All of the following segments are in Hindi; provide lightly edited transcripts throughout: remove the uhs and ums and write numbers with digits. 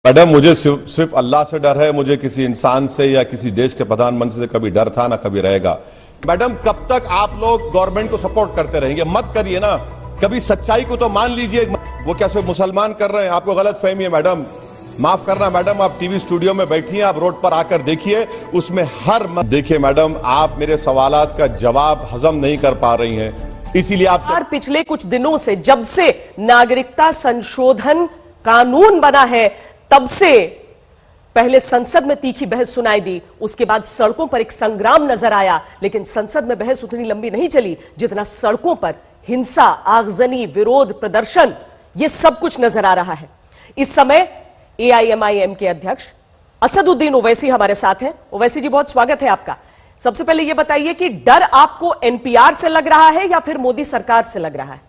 मैडम, मुझे सिर्फ अल्लाह से डर है, मुझे किसी इंसान से या किसी देश के प्रधानमंत्री से कभी डर था ना कभी रहेगा। मैडम, कब तक आप लोग गवर्नमेंट को सपोर्ट करते रहेंगे? मत करिए ना, कभी सच्चाई को तो मान लीजिए। वो कैसे मुसलमान कर रहे हैं, आपको गलत फहमी है मैडम, माफ करना मैडम। आप टीवी स्टूडियो में बैठी हैं, आप रोड पर आकर देखिए, उसमें हर देखिए मैडम, आप मेरे सवालात का जवाब हजम नहीं कर पा रही हैं, इसीलिए आप पिछले कुछ दिनों से, जब से नागरिकता संशोधन कानून बना है, तब से पहले संसद में तीखी बहस सुनाई दी, उसके बाद सड़कों पर एक संग्राम नजर आया, लेकिन संसद में बहस उतनी लंबी नहीं चली जितना सड़कों पर हिंसा, आगजनी, विरोध, प्रदर्शन, यह सब कुछ नजर आ रहा है। इस समय एआईएमआईएम के अध्यक्ष असदुद्दीन ओवैसी हमारे साथ हैं। ओवैसी जी, बहुत स्वागत है आपका। सबसे पहले यह बताइए कि डर आपको एनपीआर से लग रहा है या फिर मोदी सरकार से लग रहा है?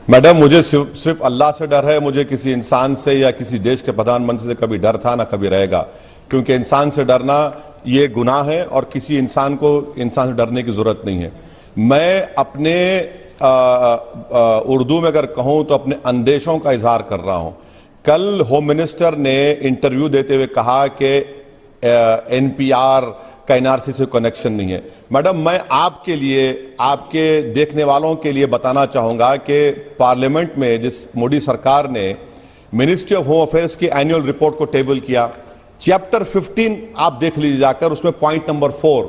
मैडम, मुझे सिर्फ अल्लाह से डर है, मुझे किसी इंसान से या किसी देश के प्रधानमंत्री से कभी डर था ना कभी रहेगा, क्योंकि इंसान से डरना ये गुनाह है और किसी इंसान को इंसान से डरने की जरूरत नहीं है। मैं अपने उर्दू में अगर कहूं तो अपने अंदेशों का इजहार कर रहा हूं। कल होम मिनिस्टर ने इंटरव्यू देते हुए कहा कि एनपीआर का एनआरसी से कनेक्शन नहीं है। मैडम, मैं आपके लिए, आपके देखने वालों के लिए बताना चाहूंगा कि पार्लियामेंट में जिस मोदी सरकार ने मिनिस्ट्री ऑफ होम अफेयर्स की एनुअल रिपोर्ट को टेबल किया, चैप्टर 15 आप देख लीजिए जाकर, उसमें पॉइंट नंबर 4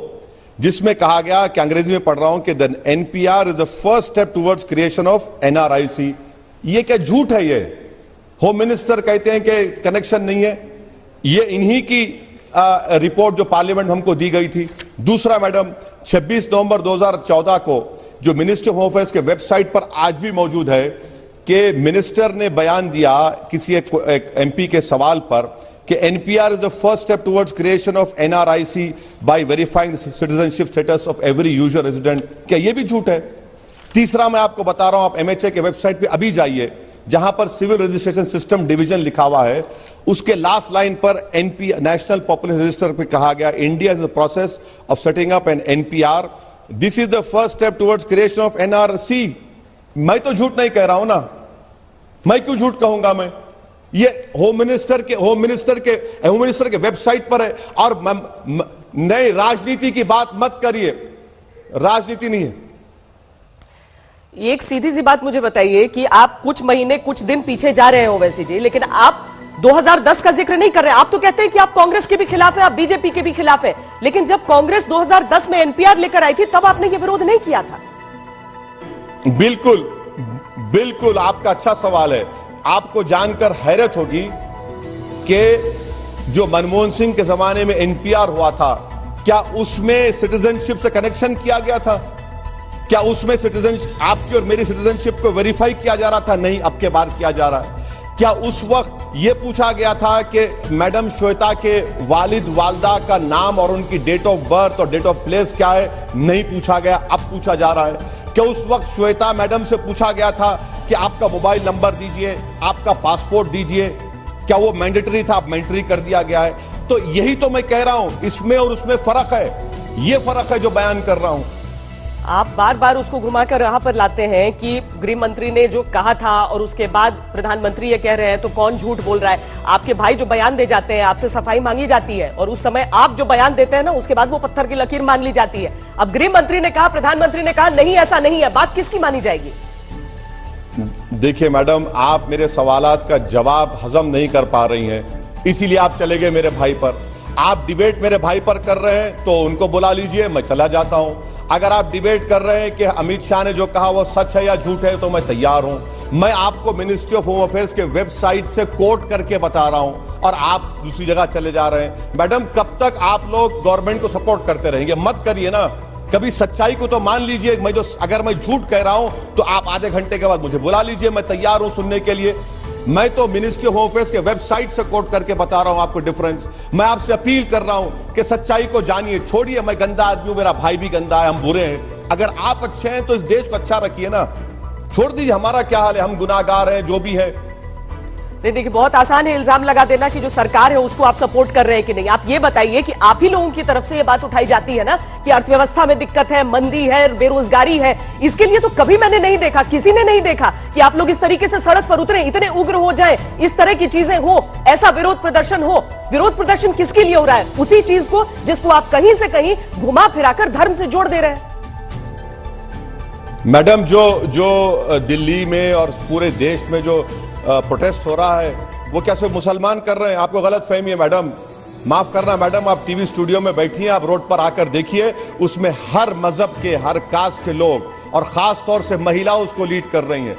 जिसमें कहा गया कि अंग्रेजी में पढ़ रहा हूं कि the NPR is the first step towards creation of NRIC. ये क्या झूठ है? ये होम मिनिस्टर कहते हैं कि कनेक्शन नहीं है, ये इन्हीं की रिपोर्ट जो पार्लियामेंट में हमको दी गई थी। दूसरा मैडम, 26 नवंबर 2014 को जो मिनिस्ट्री ऑफ होम अफेयर्स के वेबसाइट पर आज भी मौजूद है कि मिनिस्टर ने बयान दिया किसी एक एमपी के सवाल पर कि NPR is the first step towards creation of NRIC by verifying citizenship status of every user resident. क्या यह भी झूठ है? तीसरा मैं आपको बता रहा हूं, आप एमएचए के वेबसाइट पे अभी जाइए, जहां पर सिविल रजिस्ट्रेशन सिस्टम डिवीजन लिखा हुआ है, उसके लास्ट लाइन पर एनपी नेशनल पॉपुलेशन रजिस्टर पे कहा गया India is the process of setting up an NPR, this is the first step towards creation of NRC. मैं तो झूठ नहीं कह रहा हूं ना, मैं क्यों झूठ कहूंगा? मैं ये होम मिनिस्टर के वेबसाइट पर है। और नई राजनीति की बात मत करिए, राजनीति नहीं है। एक सीधी सी बात मुझे बताइए कि आप कुछ महीने, कुछ दिन पीछे जा रहे हो वैसे जी, लेकिन आप 2010 का जिक्र नहीं कर रहे। आप तो कहते हैं कि आप कांग्रेस के भी खिलाफ है, आप बीजेपी के भी खिलाफ है, लेकिन जब कांग्रेस 2010 में एनपीआर लेकर आई थी तब आपने यह विरोध नहीं किया था। बिल्कुल बिल्कुल, आपका अच्छा सवाल है। आपको जानकर हैरत होगी कि जो मनमोहन सिंह के जमाने में एनपीआर हुआ था, क्या उसमें सिटीजनशिप से कनेक्शन किया गया था? क्या उसमें सिटीजनशिप, आपकी और मेरी सिटीजनशिप को वेरीफाई किया जा रहा था? नहीं, अब के बार किया जा रहा है। क्या उस वक्त यह पूछा गया था कि मैडम श्वेता के वालिद वालदा का नाम और उनकी डेट ऑफ बर्थ और डेट ऑफ प्लेस क्या है? नहीं पूछा गया, अब पूछा जा रहा है। क्या उस वक्त श्वेता मैडम से पूछा गया था कि आपका मोबाइल नंबर दीजिए, आपका पासपोर्ट दीजिए? क्या वो मैंडेटरी था? अब मैंडेटरी कर दिया गया है। तो यही तो मैं कह रहा हूं, इसमें और उसमें फर्क है। ये फर्क है जो बयान कर रहा हूं। आप बार बार उसको घुमाकर यहां पर लाते हैं कि गृह मंत्री ने जो कहा था और उसके बाद प्रधानमंत्री ये कह रहे हैं, तो कौन झूठ बोल रहा है? आपके भाई जो बयान दे जाते हैं, आपसे सफाई मांगी जाती है, और उस समय आप जो बयान देते हैं ना, उसके बाद वो पत्थर की लकीर मान ली जाती है। अब गृह मंत्री ने कहा, प्रधानमंत्री ने कहा, नहीं ऐसा नहीं है, बात किसकी मानी जाएगी? देखिए मैडम, आप मेरे सवालात का जवाब हजम नहीं कर पा रही हैं, इसीलिए आप चले गए मेरे भाई पर। आप डिबेट मेरे भाई पर कर रहे हैं तो उनको बुला लीजिए, मैं चला जाता हूं। अगर आप डिबेट कर रहे हैं कि अमित शाह ने जो कहा वो सच है या झूठ है, तो मैं तैयार हूं। मैं आपको मिनिस्ट्री ऑफ होम अफेयर्स के वेबसाइट से कोट करके बता रहा हूं और आप दूसरी जगह चले जा रहे हैं। मैडम, कब तक आप लोग गवर्नमेंट को सपोर्ट करते रहेंगे? मत करिए ना, कभी सच्चाई को तो मान लीजिए। अगर मैं झूठ कह रहा हूं तो आप आधे घंटे के बाद मुझे बुला लीजिए, मैं तैयार हूं सुनने के लिए। मैं तो मिनिस्ट्री ऑफ होम अफेयर्स के वेबसाइट से कोट करके बता रहा हूं आपको डिफरेंस। मैं आपसे अपील कर रहा हूं कि सच्चाई को जानिए, छोड़िए मैं गंदा आदमी हूं, मेरा भाई भी गंदा है, हम बुरे हैं। अगर आप अच्छे हैं तो इस देश को अच्छा रखिए ना, छोड़ दीजिए हमारा क्या हाल है, हम गुनाहगार हैं, जो भी है। नहीं देखिए, बहुत आसान है इल्जाम लगा देना कि जो सरकार है उसको आप सपोर्ट कर रहे हैं कि नहीं। आप ये बताइए कि आप ही लोगों की तरफ से ये बात उठाई जाती है ना कि अर्थव्यवस्था में दिक्कत है, मंदी है, बेरोजगारी है। इसके लिए तो कभी मैंने नहीं देखा, किसी ने नहीं देखा कि आप लोग इस तरीके से सड़क पर उतरे, इतने उग्र हो जाए, इस तरह की चीजें हो, ऐसा विरोध प्रदर्शन हो। विरोध प्रदर्शन किसके लिए हो रहा है? उसी चीज को जिसको आप कहीं से कहीं घुमा फिराकर धर्म से जोड़ दे रहे हैं। मैडम, जो दिल्ली में और पूरे देश में जो प्रोटेस्ट हो रहा है वो क्या सिर्फ मुसलमान कर रहे हैं? आपको गलत फहमी है मैडम, माफ करना मैडम, आप टीवी स्टूडियो में बैठी हैं, आप रोड पर आकर देखिए, उसमें हर मजहब के, हर कास्ट के लोग और खास तौर से महिला उसको लीड कर रही हैं।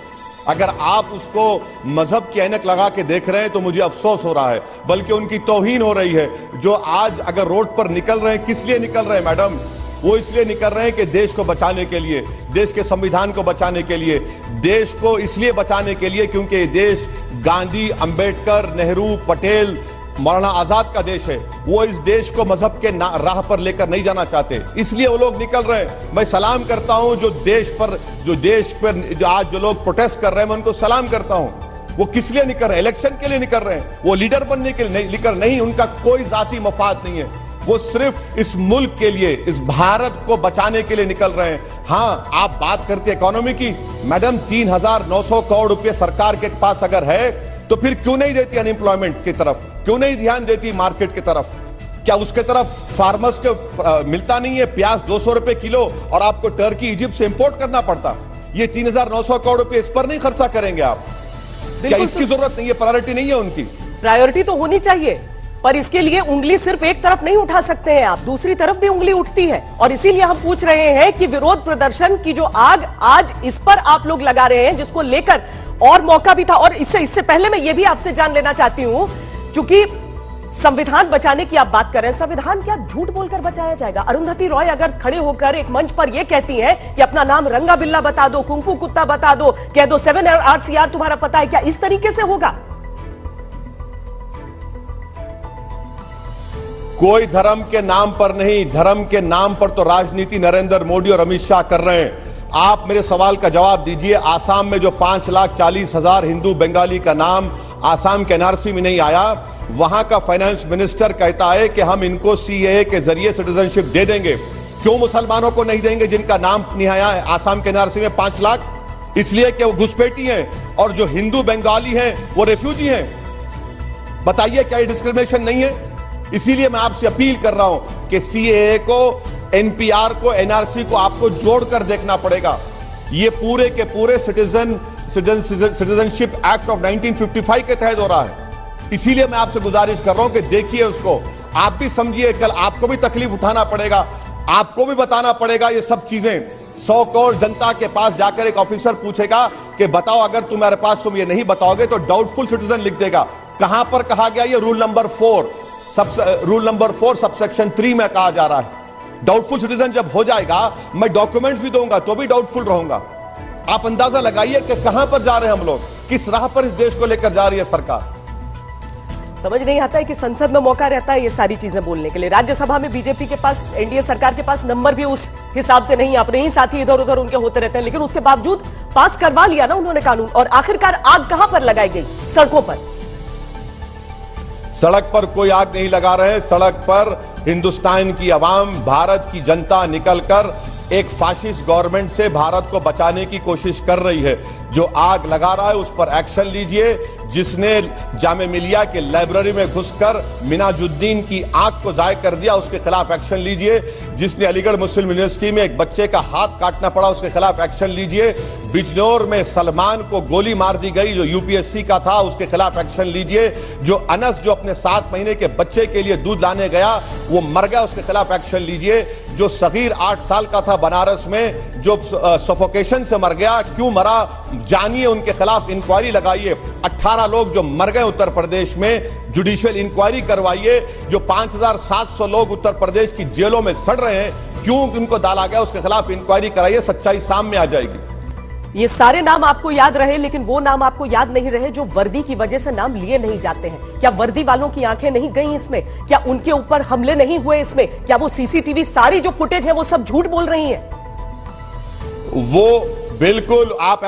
अगर आप उसको मजहब की ऐनक लगा के देख रहे हैं तो मुझे अफसोस हो रहा है, बल्कि उनकी तौहीन हो रही है। जो आज अगर रोड पर निकल रहे हैं, किस लिए निकल रहे हैं मैडम? वो इसलिए निकल रहे हैं कि देश को बचाने के लिए, देश के संविधान को बचाने के लिए, देश को इसलिए बचाने के लिए क्योंकि ये देश गांधी, अंबेडकर, नेहरू, पटेल, मौलाना आजाद का देश है। वो इस देश को मजहब के राह पर लेकर नहीं जाना चाहते, इसलिए वो लोग निकल रहे हैं। मैं सलाम करता हूं जो देश पर जो आज जो लोग प्रोटेस्ट कर रहे हैं, मैं उनको सलाम करता हूं। वो किस लिए निकल रहे हैं? इलेक्शन के लिए निकल रहे हैं, वो लीडर बनने के लिए निकल नहीं, उनका कोई जाती मफाद नहीं है। वो सिर्फ इस मुल्क के लिए, इस भारत को बचाने के लिए निकल रहे हैं। हाँ, आप बात करते हैं इकोनॉमी की, मैडम 3,900 करोड़ रुपए सरकार के पास अगर है तो फिर क्यों नहीं देती अनएम्प्लॉयमेंट की तरफ? क्यों नहीं ध्यान देती मार्केट की तरफ? क्या उसके तरफ फार्मर्स को मिलता नहीं है प्याज 200 रुपए किलो और आपको टर्की, इजिप्ट से इंपोर्ट करना पड़ता? ये 3,900 करोड़ रुपए इस पर नहीं खर्चा करेंगे आप? क्या इसकी जरूरत नहीं है? प्रायोरिटी नहीं है उनकी? प्रायोरिटी तो होनी चाहिए, पर इसके लिए उंगली सिर्फ एक तरफ नहीं उठा सकते हैं आप, दूसरी तरफ भी उंगली उठती है। और इसीलिए हम पूछ रहे हैं कि विरोध प्रदर्शन की जो आग आज इस पर आप लोग लगा रहे हैं, जिसको लेकर और मौका भी था। और इससे पहले मैं ये भी आपसे जान लेना चाहती हूं, चूंकि संविधान बचाने की आप बात कर रहे हैं, संविधान क्या झूठ बोलकर बचाया जाएगा? अरुंधति रॉय अगर खड़े होकर एक मंच पर यह कहती हैं कि अपना नाम रंगा बिल्ला बता दो, कुंफू कुत्ता बता दो, कह दो 7 RCR तुम्हारा पता है, क्या इस तरीके से होगा? कोई धर्म के नाम पर नहीं, धर्म के नाम पर तो राजनीति नरेंद्र मोदी और अमित शाह कर रहे हैं। आप मेरे सवाल का जवाब दीजिए। आसाम में जो 5,40,000 हिंदू बंगाली का नाम आसाम के एनआरसी में नहीं आया, वहां का फाइनेंस मिनिस्टर कहता है कि हम इनको सीएए के जरिए सिटीजनशिप दे देंगे। क्यों मुसलमानों को नहीं देंगे जिनका नाम नहीं आया है आसाम के एनआरसी में 5 लाख? इसलिए कि वो घुसपैठी हैं, और जो हिंदू बंगाली हैं वो रेफ्यूजी हैं। बताइए क्या ये डिस्क्रिमिनेशन नहीं है? इसीलिए मैं आपसे अपील कर रहा हूं कि सीएए को, एनपीआर को, एनआरसी को आपको जोड़कर देखना पड़ेगा। ये पूरे के पूरे सिटीजनशिप एक्ट ऑफ 1955 के तहत हो रहा है। इसीलिए मैं आपसे गुजारिश कर रहा हूं कि देखिए उसको, आप भी समझिए। कल आपको भी तकलीफ उठाना पड़ेगा, आपको भी बताना पड़ेगा ये सब चीजें। 100 करोड़ जनता के पास जाकर एक ऑफिसर पूछेगा कि बताओ, अगर तुम्हारे पास तुम ये नहीं बताओगे तो डाउटफुल सिटीजन लिख देगा। कहां पर कहा गया? ये रूल नंबर 4 सबसेक्शन 3 में कहा जा रहा है। डाउटफुल सिटीजन जब हो जाएगा, मैं डॉक्यूमेंट्स भी दूंगा तो भी डाउटफुल रहूंगा। आप अंदाजा लगाइए कि कहां पर जा रहे हैं हम लोग, किस राह पर इस देश को लेकर जा रही है सरकार। समझ नहीं आता है कि संसद में मौका रहता है ये सारी चीजें बोलने के लिए। राज्यसभा में बीजेपी के पास, एनडीए सरकार के पास नंबर भी उस हिसाब से नहीं, अपने ही साथी इधर उधर उनके होते रहते हैं, लेकिन उसके बावजूद पास करवा लिया ना उन्होंने कानून। और आखिरकार आग कहां पर लगाई गई? सड़कों पर। सड़क पर कोई आग नहीं लगा रहे हैं। सड़क पर हिंदुस्तान की आवाम, भारत की जनता निकलकर एक फाशिस्ट गवर्नमेंट से भारत को बचाने की कोशिश कर रही है। जो आग लगा रहा है उस पर एक्शन लीजिए। जिसने जामे मिलिया के लाइब्रेरी में घुसकर मिनाजुद्दीन की आंख को जाय कर दिया, उसके खिलाफ एक्शन लीजिए। जिसने अलीगढ़ मुस्लिम यूनिवर्सिटी में एक बच्चे का हाथ काटना पड़ा, उसके खिलाफ एक्शन लीजिए। बिजनौर में सलमान को गोली मार दी गई जो यूपीएससी का था, उसके खिलाफ एक्शन लीजिए। जो अनस जो अपने 7 महीने के बच्चे के लिए दूध लाने गया वो मर गया, उसके खिलाफ एक्शन लीजिए। जो सगीर 8 साल का था बनारस में, जो सफोकेशन से मर गया, क्यों मरा जानिए, उनके खिलाफ इंक्वायरी लगाइए। 18 लोग जो मर गए उत्तर प्रदेश में, जुडिशियल इंक्वायरी करवाइए। जो 5,700 लोग उत्तर प्रदेश की जेलों में सड़ रहे हैं, क्यों उनको डाला गया, उसके खिलाफ इंक्वायरी कराइए, सच्चाई सामने आ जाएगी। ये सारे नाम आपको याद रहे, लेकिन वो नाम आपको याद नहीं रहे जो वर्दी की वजह से नाम लिए नहीं जाते हैं। क्या वर्दी वालों की आंखें नहीं गई इसमें? क्या उनके ऊपर हमले नहीं हुए इसमें? क्या वो सीसीटीवी सारी जो फुटेज है वो सब झूठ बोल रही है? वो बिल्कुल आप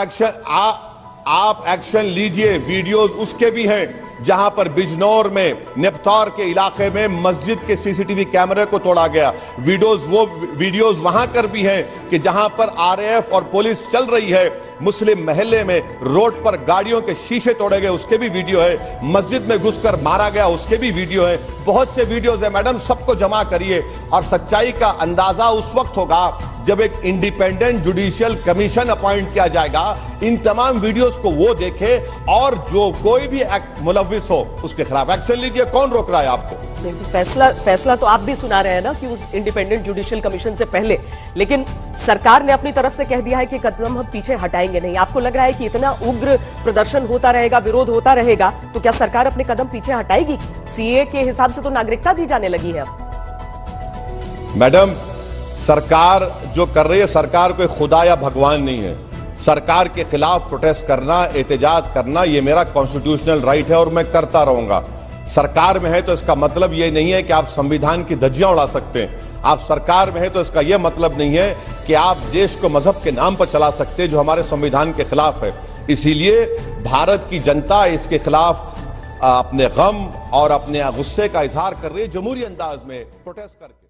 आप एक्शन लीजिए। वीडियोस उसके भी हैं जहां पर बिजनौर में नेफ्तार के इलाके में मस्जिद के सीसीटीवी कैमरे को तोड़ा गया। वीडियोस वहां कर भी हैं कि जहां पर आरएएफ और पुलिस चल रही है, मुस्लिम महल्ले में रोड पर गाड़ियों के शीशे तोड़े गए, उसके भी वीडियो है। मस्जिद में घुसकर मारा गया, उसके भी वीडियो है। बहुत से वीडियोस है मैडम, सबको जमा करिए और सच्चाई का अंदाजा उस वक्त होगा जब एक इंडिपेंडेंट जुडिशियल कमीशन अपॉइंट किया जाएगा। इन तमाम वीडियोस को वो देखे और जो कोई भी मुलविस हो उसके खिलाफ एक्शन लीजिए। कौन रोक रहा है आपको? फैसला तो आप भी सुना रहे हैं ना कि उस इंडिपेंडेंट जुडिशियल कमीशन से पहले, लेकिन सरकार ने अपनी तरफ से कह दिया है कि कदम हम पीछे हटाएंगे नहीं। आपको लग रहा है कि इतना उग्र प्रदर्शन होता रहेगा, विरोध होता रहेगा, तो क्या सरकार अपने कदम पीछे हटाएगी? सीए के हिसाब से तो नागरिकता दी जाने लगी है अब। मैडम, सरकार जो कर रही है, सरकार कोई खुदा या भगवान नहीं है। सरकार के खिलाफ प्रोटेस्ट करना, एहतजाज करना, ये मेरा कॉन्स्टिट्यूशनल राइट है और मैं करता रहूंगा। सरकार में है तो इसका मतलब ये नहीं है कि आप संविधान की धज्जियां उड़ा सकते हैं। आप सरकार में है तो इसका यह मतलब नहीं है कि आप देश को मजहब के नाम पर चला सकते हैं, जो हमारे संविधान के खिलाफ है। इसीलिए भारत की जनता इसके खिलाफ अपने गम और अपने गुस्से का इजहार कर रही है जमहूरी अंदाज में प्रोटेस्ट करके।